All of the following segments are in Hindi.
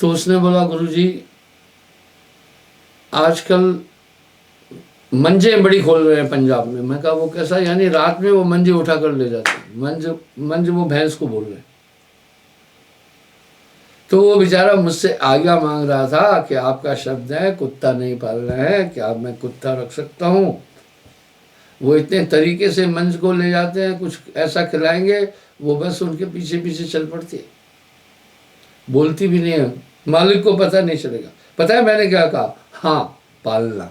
तो उसने बोला गुरुजी आजकल मंजे बड़ी खोल रहे हैं पंजाब में। मैं कहा वो कैसा? यानी रात में वो मंजे उठा कर ले जाते हैं। मंज वो भैंस को बोल रहे हैं। तो वो बेचारा मुझसे आज्ञा मांग रहा था कि आपका शब्द है कुत्ता नहीं पालना है, क्या मैं कुत्ता रख सकता हूँ? वो इतने तरीके से मंज को ले जाते हैं, कुछ ऐसा खिलाएंगे वो बस उनके पीछे पीछे चल पड़ती है, बोलती भी नहीं है, मालिक को पता नहीं चलेगा। पता है मैंने क्या कहा? हाँ पालना।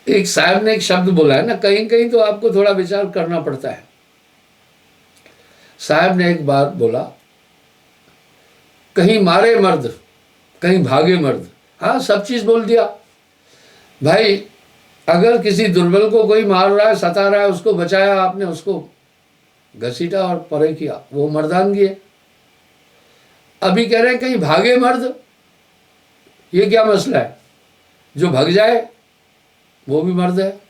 एक साहब ने एक शब्द बोला है ना, कहीं कहीं तो आपको थोड़ा विचार करना पड़ता है। साहब ने एक बार बोला, कहीं मारे मर्द कहीं भागे मर्द। हाँ सब चीज बोल दिया भाई। अगर किसी दुर्बल को कोई मार रहा है, सता रहा है, उसको बचाया आपने, उसको घसीटा और परे किया, वो मर्दानगी है। अभी कह रहे हैं कहीं भागे मर्द, ये क्या मसला है? जो भाग जाए वो भी मर्द है।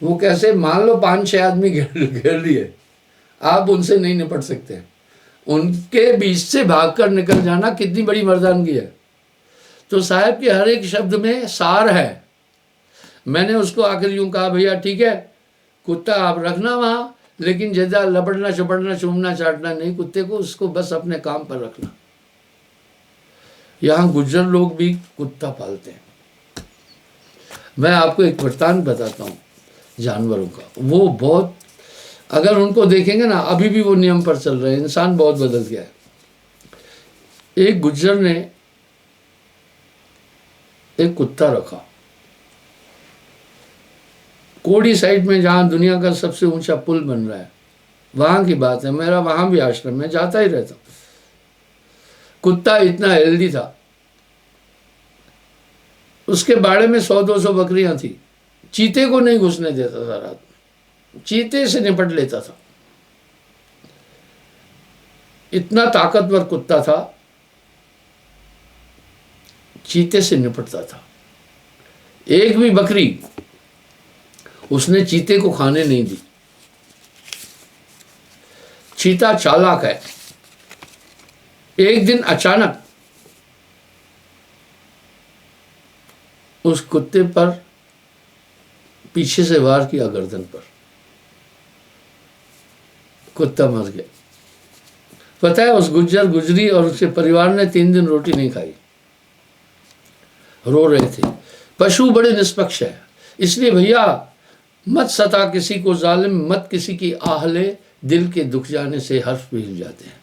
वो कैसे? मान लो 5-6 आदमी घेर लिए, आप उनसे नहीं निपट सकते, उनके बीच से भागकर निकल जाना कितनी बड़ी मर्दानगी है। तो साहब के हर एक शब्द में सार है। मैंने उसको आखिर यूं कहा, भैया ठीक है कुत्ता आप रखना वहां, लेकिन ज्यादा लपड़ना चपड़ना चूमना चाटना नहीं कुत्ते को, उसको बस अपने काम पर रखना। यहां गुज्जर लोग भी कुत्ता पालते हैं। मैं आपको एक वृत्तांत बताता हूँ जानवरों का। वो बहुत, अगर उनको देखेंगे ना, अभी भी वो नियम पर चल रहे हैं। इंसान बहुत बदल गया है। एक गुज्जर ने एक कुत्ता रखा कोड़ी साइड में, जहां दुनिया का सबसे ऊंचा पुल बन रहा है, वहां की बात है। मेरा वहां भी आश्रम में जाता ही रहता। कुत्ता इतना हेल्दी था, उसके बाड़े में 100-200 बकरियां थी। चीते को नहीं घुसने देता था रात में, चीते से निपट लेता था। इतना ताकतवर कुत्ता था, चीते से निपटता था। एक भी बकरी उसने चीते को खाने नहीं दी। चीता चालाक है। एक दिन अचानक उस कुत्ते पर पीछे से वार किया, गर्दन पर। कुत्ता मर गया। पता है उस गुज्जर गुजरी और उसके परिवार ने 3 दिन रोटी नहीं खाई, रो रहे थे। पशु बड़े निष्पक्ष है, इसलिए भैया मत सता किसी को जालिम, मत किसी की आहले, दिल के दुख जाने से हर्ष भी हिल जाते हैं।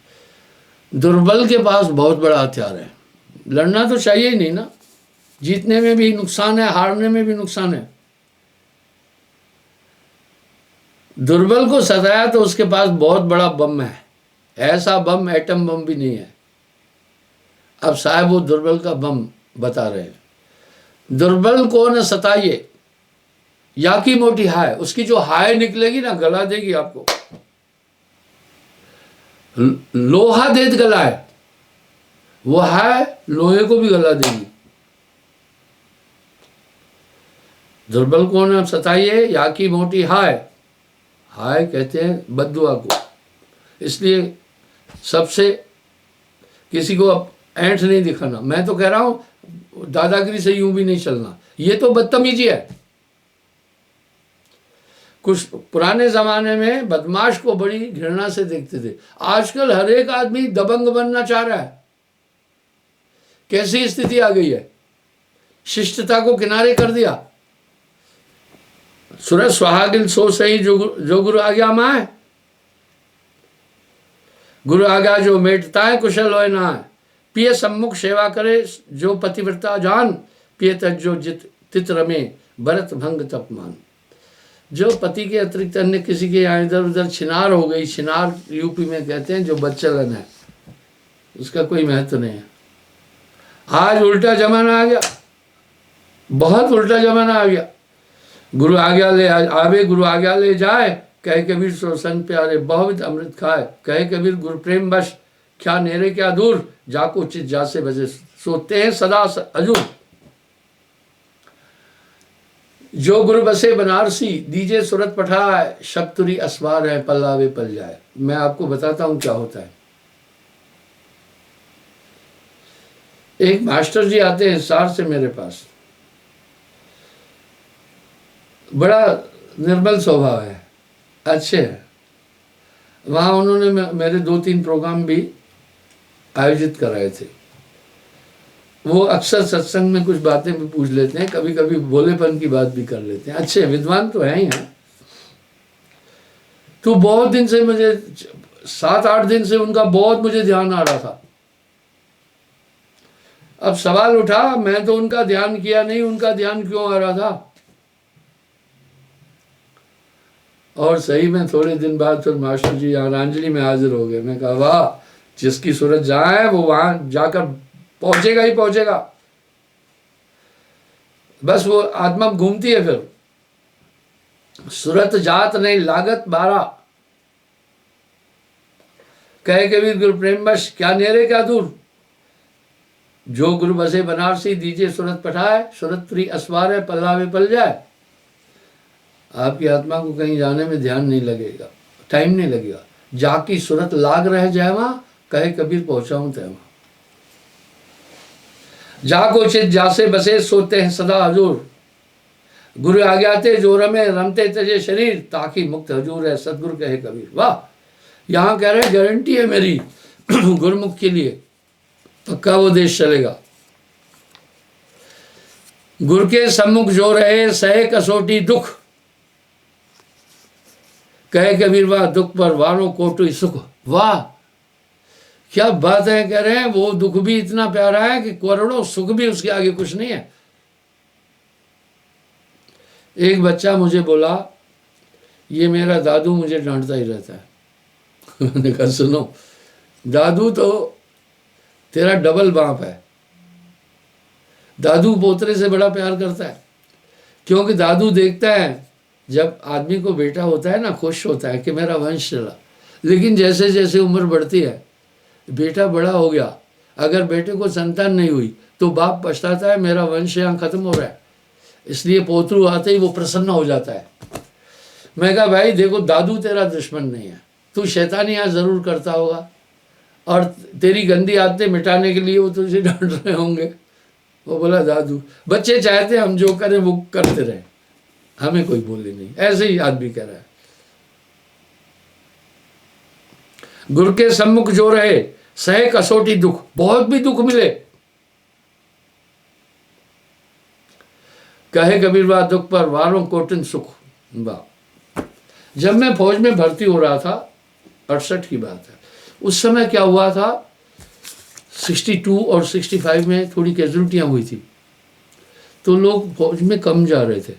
दुर्बल के पास बहुत बड़ा हथियार है। लड़ना तो चाहिए ही नहीं ना, जीतने में भी नुकसान है, हारने में भी नुकसान है। दुर्बल को सताया तो उसके पास बहुत बड़ा बम है, ऐसा बम एटम बम भी नहीं है। अब साहब वो दुर्बल का बम बता रहे हैं। दुर्बल को न सताइए, या की मोटी हाय, उसकी जो हाय निकलेगी ना गला देगी आपको। लोहा देत गला है, वो हाय लोहे को भी गला देगी। दुर्बल को न सताइए, या की मोटी हाय, हाय कहते हैं बद्दुआ को। इसलिए सबसे किसी को अब ऐंठ नहीं दिखाना। मैं तो कह रहा हूं दादागिरी से यूं भी नहीं चलना, ये तो बदतमीजी है। कुछ पुराने जमाने में बदमाश को बड़ी घृणा से देखते थे, आजकल हर एक आदमी दबंग बनना चाह रहा है। कैसी स्थिति आ गई है, शिष्टता को किनारे कर दिया। सूरज सुहागिन सो सही जो गुरु आज्ञा माए, गुरु आज्ञा जो मेटता है कुशल होए ना है। पिय सम्मुख सेवा करे जो पतिव्रता जान, पिय तज्जो तित रमे भरत भंग तपमान। जो पति के अतिरिक्त अन्य किसी के यहाँ इधर उधर छिनार हो गई, छिनार यूपी में कहते हैं जो बच्चलन है, उसका कोई महत्व नहीं है। आज उल्टा जमाना आ गया, बहुत उल्टा जमाना आ गया। गुरु आज्ञा ले आवे गुरु आज्ञा ले जाए, कहे कबीर सो संग प्यारे बहुविध अमृत खाए। कहे कबीर गुरु प्रेम बश क्या नेरे क्या दूर, जाको चित जासे बजे सोते हैं सदा अजूर। जो गुरु बसे बनारसी दीजे सूरत पठाए, शब्द तुरी असवार है पल्लावे पल जाए। मैं आपको बताता हूं क्या होता है। एक मास्टर जी आते हैं हिसार से मेरे पास, बड़ा निर्मल स्वभाव है, अच्छे हैं। वहाँ उन्होंने मेरे 2-3 प्रोग्राम भी आयोजित कराए थे। वो अक्सर सत्संग में कुछ बातें भी पूछ लेते हैं, कभी कभी भोलेपन की बात भी कर लेते हैं। अच्छे विद्वान तो हैं ही हैं। तो बहुत दिन से मुझे 7-8 दिन से उनका बहुत मुझे ध्यान आ रहा था। अब सवाल उठा, मैं तो उनका ध्यान किया नहीं, उनका ध्यान क्यों आ रहा था। और सही में थोड़े दिन बाद फिर मास्टर जी अंजलि में हाजिर हो गए। मैं कहा वाह, जिसकी सूरत जहाँ है वो वहां जाकर पहुंचेगा ही पहुंचेगा। बस वो आत्मा घूमती है फिर। सूरत जात नहीं लागत 12, कहे कबीर गुरु प्रेम बस क्या नेरे क्या दूर। जो गुरु बसे बनारसी दीजिए सूरत पठाए, सूरत प्री असवार है पल्लावे पल जाए। आपकी आत्मा को कहीं जाने में ध्यान नहीं लगेगा, टाइम नहीं लगेगा। जाकी सूरत लाग रह जाए वहां, कहे कबीर पहुंचाऊं तय वहां। जाको चित जासे बसे सोते हैं सदा हजूर। गुरु आज्ञाते जो रमे रमते तजे शरीर, ताकि मुक्त हजूर है सदगुरु कहे कबीर। वाह, यहां कह रहे गारंटी है मेरी गुरुमुख के लिए, पक्का वो देश चलेगा। गुरु के सम्मुख जो रहे सहे कसोटी दुख, कहे कबीर वाह दुख पर वारों कोटि सुख। वाह क्या बात है, कह रहे हैं वो दुख भी इतना प्यारा है कि करोड़ों सुख भी उसके आगे कुछ नहीं है। एक बच्चा मुझे बोला, ये मेरा दादू मुझे डांटता ही रहता है। मैंने कहा सुनो, दादू तो तेरा डबल बाप है। दादू पोतरे से बड़ा प्यार करता है, क्योंकि दादू देखता है जब आदमी को बेटा होता है ना, खुश होता है कि मेरा वंश चला। लेकिन जैसे जैसे उम्र बढ़ती है, बेटा बड़ा हो गया, अगर बेटे को संतान नहीं हुई तो बाप पछताता है मेरा वंश यहाँ खत्म हो रहा है। इसलिए पोतरू आते ही वो प्रसन्न हो जाता है। मैं कहा भाई देखो, दादू तेरा दुश्मन नहीं है, तू शैतानियाँ जरूर करता होगा और तेरी गंदी आदतें मिटाने के लिए वो तुझे डांट रहे होंगे। वो बोला दादू, बच्चे चाहते हम जो करें वो करते रहे, हमें कोई बोले नहीं। ऐसे ही आदमी कह रहा है। गुरु के सम्मुख जो रहे सहे कसोटी दुख, बहुत भी दुख मिले, कहे कबीर वाह दुख पर वारों कोटिन सुख। वाह, जब मैं फौज में भर्ती हो रहा था, 68 की बात है, उस समय क्या हुआ था, 62 और 65 में थोड़ी कैजुअल्टियां हुई थी, तो लोग फौज में कम जा रहे थे।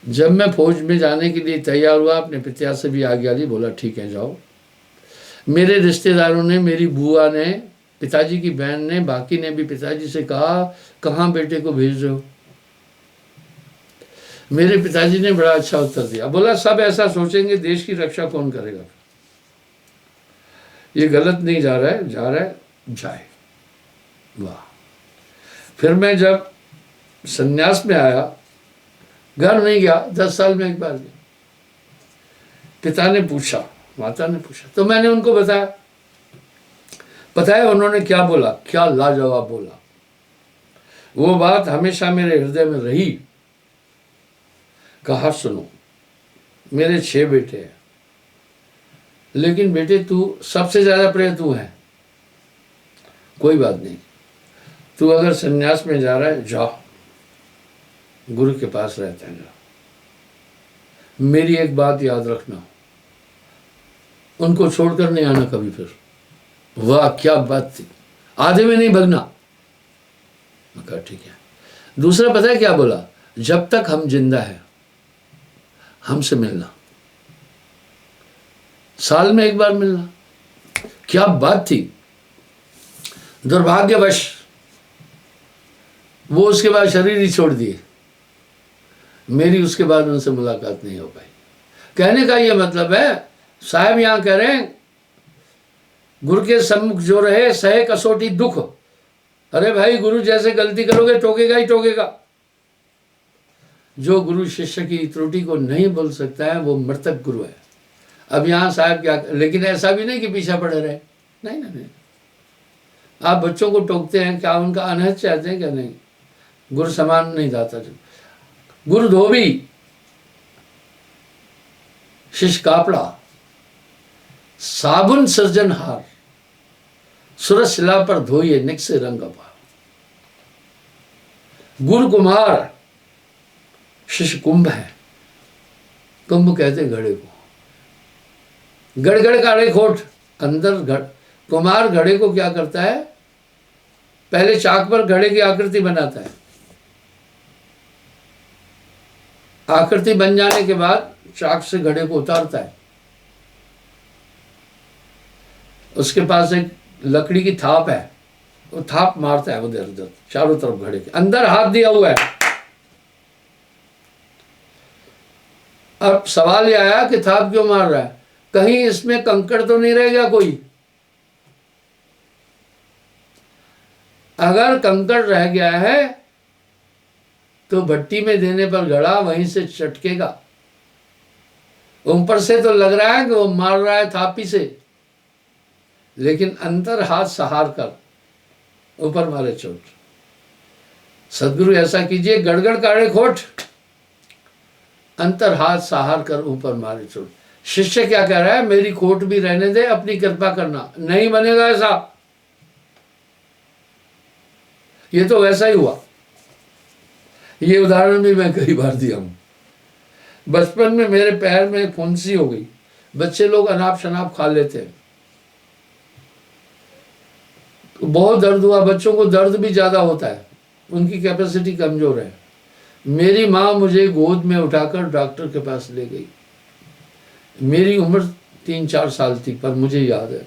जब मैं फौज में जाने के लिए तैयार हुआ, अपने पिता से भी आज्ञा ली, बोला ठीक है जाओ। मेरे रिश्तेदारों ने, मेरी बुआ ने, पिताजी की बहन ने, बाकी ने भी पिताजी से कहा कहाँ बेटे को भेज रहे हो। मेरे पिताजी ने बड़ा अच्छा उत्तर दिया, बोला सब ऐसा सोचेंगे देश की रक्षा कौन करेगा, ये गलत नहीं जा रहा है, जा रहा है जाए। वाह। फिर मैं जब संन्यास में आया, घर नहीं गया, 10 साल में एक बार गया। पिता ने पूछा, माता ने पूछा, तो मैंने उनको बताया। उन्होंने क्या बोला, क्या लाजवाब बोला। वो बात हमेशा मेरे हृदय में रही। कहा सुनो, मेरे 6 बेटे हैं, लेकिन बेटे तू सबसे ज्यादा प्रिय तू है। कोई बात नहीं, तू अगर संन्यास में जा रहा है जा, गुरु के पास रहता है जा। मेरी एक बात याद रखना, उनको छोड़कर नहीं आना कभी फिर। वाह क्या बात थी, आधे में नहीं भगना। मैं कहा ठीक है। दूसरा पता है क्या बोला, जब तक हम जिंदा हैं हमसे मिलना, साल में एक बार मिलना। क्या बात थी। दुर्भाग्यवश वो उसके बाद शरीर ही छोड़ दिए, मेरी उसके बाद उनसे मुलाकात नहीं हो पाई। कहने का ये मतलब है, साहब यहां कह रहे हैं गुरु के सम्मुख जो रहे सहे कसोटी दुख। अरे भाई, गुरु जैसे गलती करोगे टोकेगा ही टोकेगा। जो गुरु शिष्य की त्रुटि को नहीं बोल सकता है वो मृतक गुरु है। अब यहाँ साहब क्या, लेकिन ऐसा भी नहीं कि पीछा पड़े रहे, नहीं नहीं नहीं। आप बच्चों को टोकते हैं, क्या उनका अनहद चाहते हैं? क्या नहीं? गुरु समान नहीं जाता। गुरु धोबी, शिष्य कापड़ा, साबुन सृजनहार, सुरशिला पर धोइए निकसे रंग अपार। गुरु कुमार, शिष्य कुंभ है। कुंभ कहते घड़े को। गड़गड़ काड़े खोट, अंदर घड़। कुमार घड़े को क्या करता है? पहले चाक पर घड़े की आकृति बनाता है। आकृति बन जाने के बाद चाक से घड़े को उतारता है। उसके पास एक लकड़ी की थाप है, वो थाप मारता है उधर उधर चारों तरफ घड़े के। अंदर हाथ दिया हुआ है। अब सवाल यह आया कि थाप क्यों मार रहा है? कहीं इसमें कंकड़ तो नहीं रह गया कोई? अगर कंकड़ रह गया है तो भट्टी में देने पर घड़ा वहीं से चटकेगा। ऊपर से तो लग रहा है कि वो मार रहा है थापी से, लेकिन अंतर हाथ सहार कर ऊपर मारे चोट। सदगुरु ऐसा कीजिए, गड़गड़ काड़े खोट, अंतर हाथ सहार कर ऊपर मारे चोट। शिष्य क्या कह रहा है? मेरी खोट भी रहने दे, अपनी कृपा करना। नहीं बनेगा ऐसा। ये तो वैसा ही हुआ। ये उदाहरण भी मैं कई बार दिया हूं। बचपन में मेरे पैर में फुंसी हो गई। बच्चे लोग अनाप शनाप खा लेते हैं, तो बहुत दर्द हुआ। बच्चों को दर्द भी ज्यादा होता है, उनकी कैपेसिटी कमजोर है। मेरी माँ मुझे गोद में उठाकर डॉक्टर के पास ले गई। मेरी उम्र 3-4 साल थी, पर मुझे याद है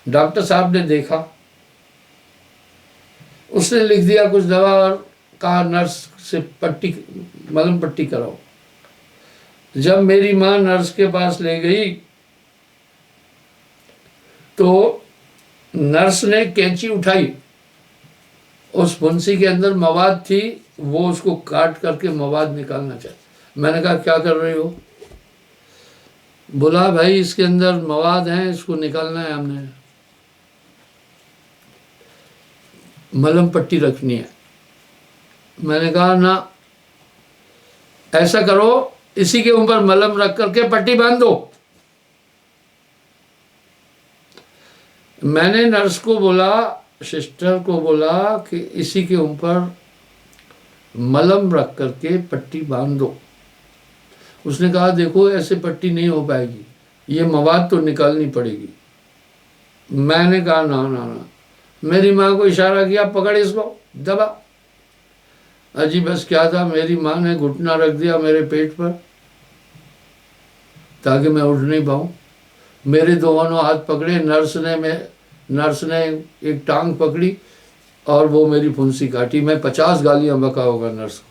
डॉक्टर साहब ने देखा, उसने लिख दिया कुछ दवा और कहा नर्स से पट्टी, मलहम पट्टी कराओ। जब मेरी माँ नर्स के पास ले गई तो नर्स ने कैंची उठाई, उस फुंसी के अंदर मवाद थी, वो उसको काट करके मवाद निकालना चाहती। मैंने कहा क्या कर रही हो? बोला भाई इसके अंदर मवाद है, इसको निकालना है, हमने मलहम पट्टी रखनी है। मैंने कहा ना, ऐसा करो इसी के ऊपर मलहम रख करके पट्टी बांध दो। मैंने नर्स को बोला, सिस्टर को बोला कि इसी के ऊपर मलहम रख करके पट्टी बांध दो। उसने कहा देखो ऐसे पट्टी नहीं हो पाएगी, ये मवाद तो निकालनी पड़ेगी। मैंने कहा ना ना ना। मेरी माँ को इशारा किया, पकड़ इसको, दबा। अजी बस क्या था, मेरी माँ ने घुटना रख दिया मेरे पेट पर ताकि मैं उठ नहीं पाऊँ। मेरे दोनों हाथ पकड़े, नर्स ने एक टांग पकड़ी और वो मेरी फुंसी काटी। मैं 50 गालियां बका होगा नर्स को।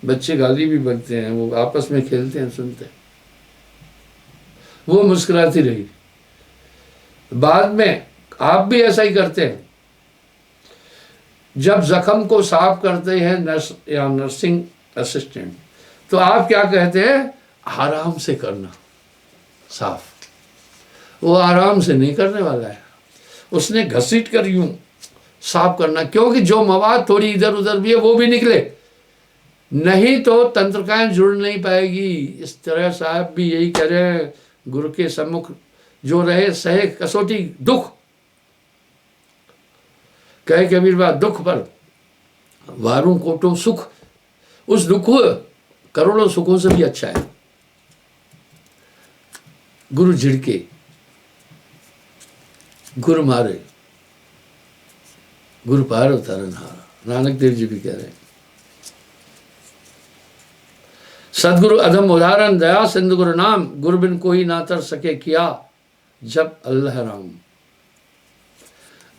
बच्चे गाली भी बकते हैं, वो आपस में खेलते हैं, सुनते हैं। वो मुस्कुराती रही। बाद में आप भी ऐसा ही करते हैं। जब जख्म को साफ करते हैं नर्स या नर्सिंग असिस्टेंट, तो आप क्या कहते हैं? आराम से करना साफ। वो आराम से नहीं करने वाला है, उसने घसीट कर यूं साफ करना, क्योंकि जो मवाद थोड़ी इधर उधर भी है वो भी निकले, नहीं तो तंत्रिकाएं जुड़ नहीं पाएगी। इस तरह साहब भी यही कह रहे हैं, गुरु के सम्मुख जो रहे सहे कसौटी दुख। कहे कबीर बात, दुख पर वारों कोटों सुख। उस दुख करोड़ों सुखों से भी अच्छा है। गुरु झिड़के, गुरु मारे, गुरु पार उतारन हारा। नानक देव जी भी कह रहे हैं। सदगुरु अधम उदाहरण, दया सिंधु गुरु नाम, गुरु बिन कोई ना तर सके किया जब अल्लाह राम।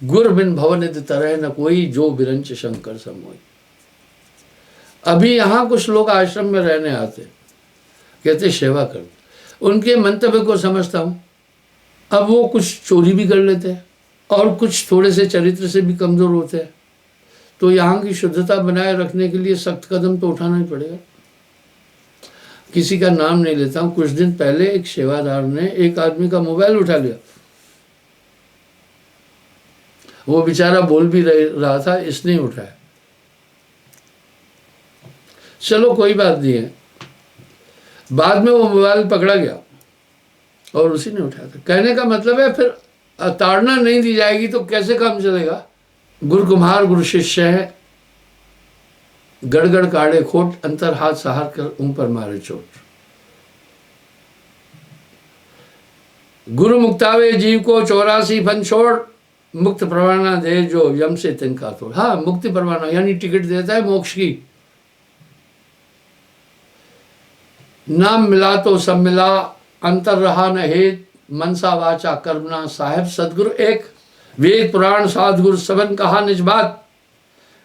गुरु बिन भवनिधि तरह न कोई, जो बिरंच शंकर समोई। अभी यहाँ कुछ लोग आश्रम में रहने आते, कहते सेवा कर। उनके मंतव्य को समझता हूँ। अब वो कुछ चोरी भी कर लेते हैं और कुछ थोड़े से चरित्र से भी कमज़ोर होते हैं, तो यहाँ की शुद्धता बनाए रखने के लिए सख्त कदम तो उठाना ही पड़ेगा। किसी का नाम नहीं लेता हूँ। कुछ दिन पहले एक सेवादार ने एक आदमी का मोबाइल उठा लिया वो बेचारा बोल भी रहा था, इसने उठाया। चलो कोई बात नहीं है। बाद में वो मोबाइल पकड़ा गया और उसी ने उठाया था। कहने का मतलब है फिर ताड़ना नहीं दी जाएगी तो कैसे काम चलेगा। गुरु कुम्हार गुरु शिष्य है, गड़गड़ काढ़े खोट, अंतर हाथ सहार कर उन पर मारे चोट। गुरु मुक्तावे जीव को 84 फन छोड़, मुक्त परवाना दे जो यम से तिनका तोड़। हाँ, मुक्ति परवाना यानी टिकट देता है मोक्ष की। नाम मिला तो सब मिला, अंतर रहा न हेत, मनसा वाचा कर्मना साहेब सदगुरु एक। वेद पुराण साधगुरु सबन कहा निज बात,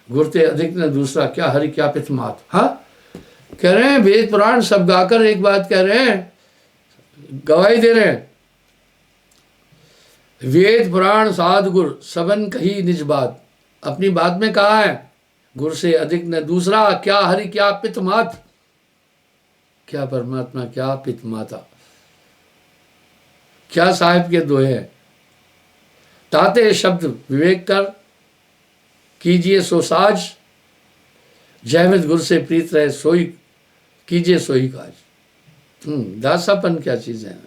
गुरते अधिक न दूसरा क्या हरि क्या पित मात। हाँ, कह रहे हैं वेद पुराण सब गाकर एक बात कह रहे हैं, गवाही दे रहे हैं। वेद पुराण साधगुरु सबन कही निज बात, अपनी बात में कहा है गुरु से अधिक न दूसरा क्या हरि क्या पित मात। क्या परमात्मा क्या पित माता, क्या साहिब के दोहे हैं। ताते शब्द विवेक कर, कीजिए सो साज, जयमित गुरु से प्रीत रहे सोई, कीजिए सोई काज। दासापन क्या चीज है।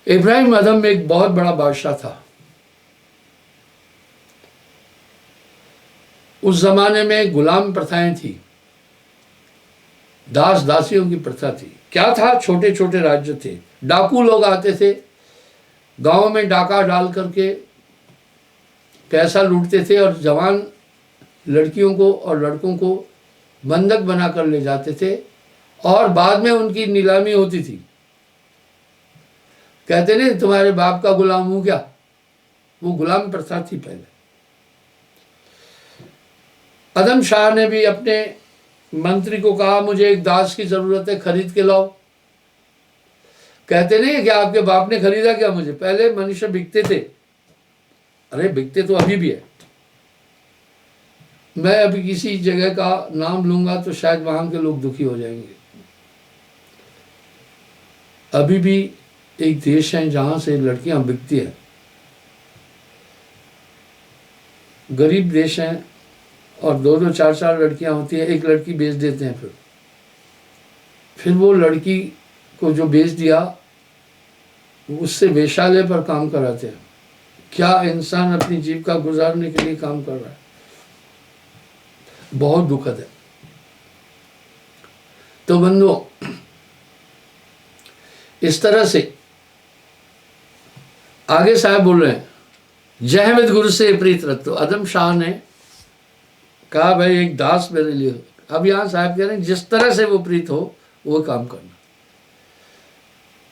इब्राहिम अदम एक बहुत बड़ा बादशाह था। उस जमाने में गुलाम प्रथाएं थी, दास दासियों की प्रथा थी। क्या था, छोटे छोटे राज्य थे, डाकू लोग आते थे, गांव में डाका डाल करके पैसा लूटते थे और जवान लड़कियों को और लड़कों को बंधक बना कर ले जाते थे और बाद में उनकी नीलामी होती थी। कहते नहीं तुम्हारे बाप का गुलाम हूं क्या, वो गुलाम प्रथा थी पहले। अदम शाह ने भी अपने मंत्री को कहा मुझे एक दास की जरूरत है, खरीद के लाओ। कहते नहीं कि आपके बाप ने खरीदा क्या मुझे, पहले मनुष्य बिकते थे। अरे बिकते तो अभी भी है। मैं अभी किसी जगह का नाम लूंगा तो शायद वहां के लोग दुखी हो जाएंगे। अभी भी एक देश है जहां से लड़कियां बिकती हैं, गरीब देश हैं और 2-2 4-4 लड़कियां होती है, एक लड़की बेच देते हैं। फिर वो लड़की को जो बेच दिया उससे वेश्यालय पर काम कराते हैं। क्या इंसान अपनी जीविका गुजारने के लिए काम कर रहा है, बहुत दुखद है। तो बंधुओं, इस तरह से आगे साहब बोल रहे हैं, जहमत गुरु से प्रीत रख। तो अदम शाह ने कहा भाई एक दास मेरे लिए। अब यहां साहब कह रहे हैं जिस तरह से वो प्रीत हो वो काम करना।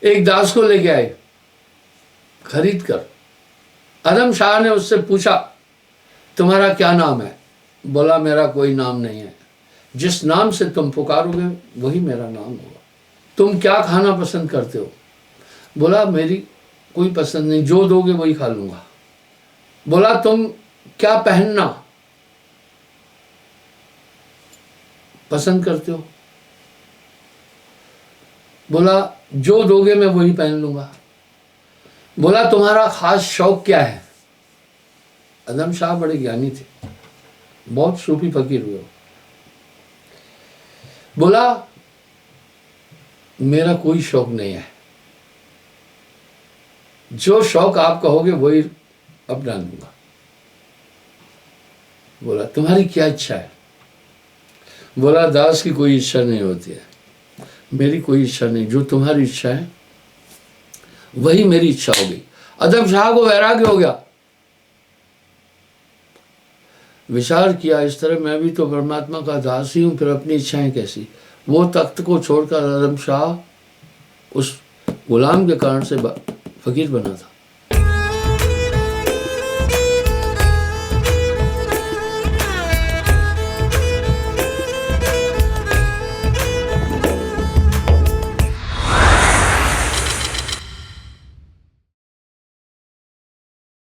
एक दास को लेके आए खरीद कर। अदम शाह ने उससे पूछा तुम्हारा क्या नाम है। बोला मेरा कोई नाम नहीं है, जिस नाम से तुम पुकारोगे वही मेरा नाम होगा। तुम क्या खाना पसंद करते हो। बोला मेरी कोई पसंद नहीं, जो दोगे वही खा लूंगा। बोला तुम क्या पहनना पसंद करते हो। बोला जो दोगे मैं वही पहन लूंगा। बोला तुम्हारा खास शौक क्या है। अदम शाह बड़े ज्ञानी थे, बहुत सूफी फकीर हुए। बोला मेरा कोई शौक नहीं है, जो शौक आप कहोगे वही अपना लूंगा। बोला तुम्हारी क्या इच्छा है। बोला दास की कोई इच्छा नहीं होती है, मेरी कोई इच्छा नहीं, जो तुम्हारी इच्छा है वही मेरी इच्छा होगी। अदम शाह को वैराग्य हो गया। विचार किया इस तरह मैं भी तो परमात्मा का दास ही हूं, फिर अपनी इच्छाएं कैसी। वो तख्त को छोड़कर अदम शाह उस गुलाम के कारण से फकीर बना था।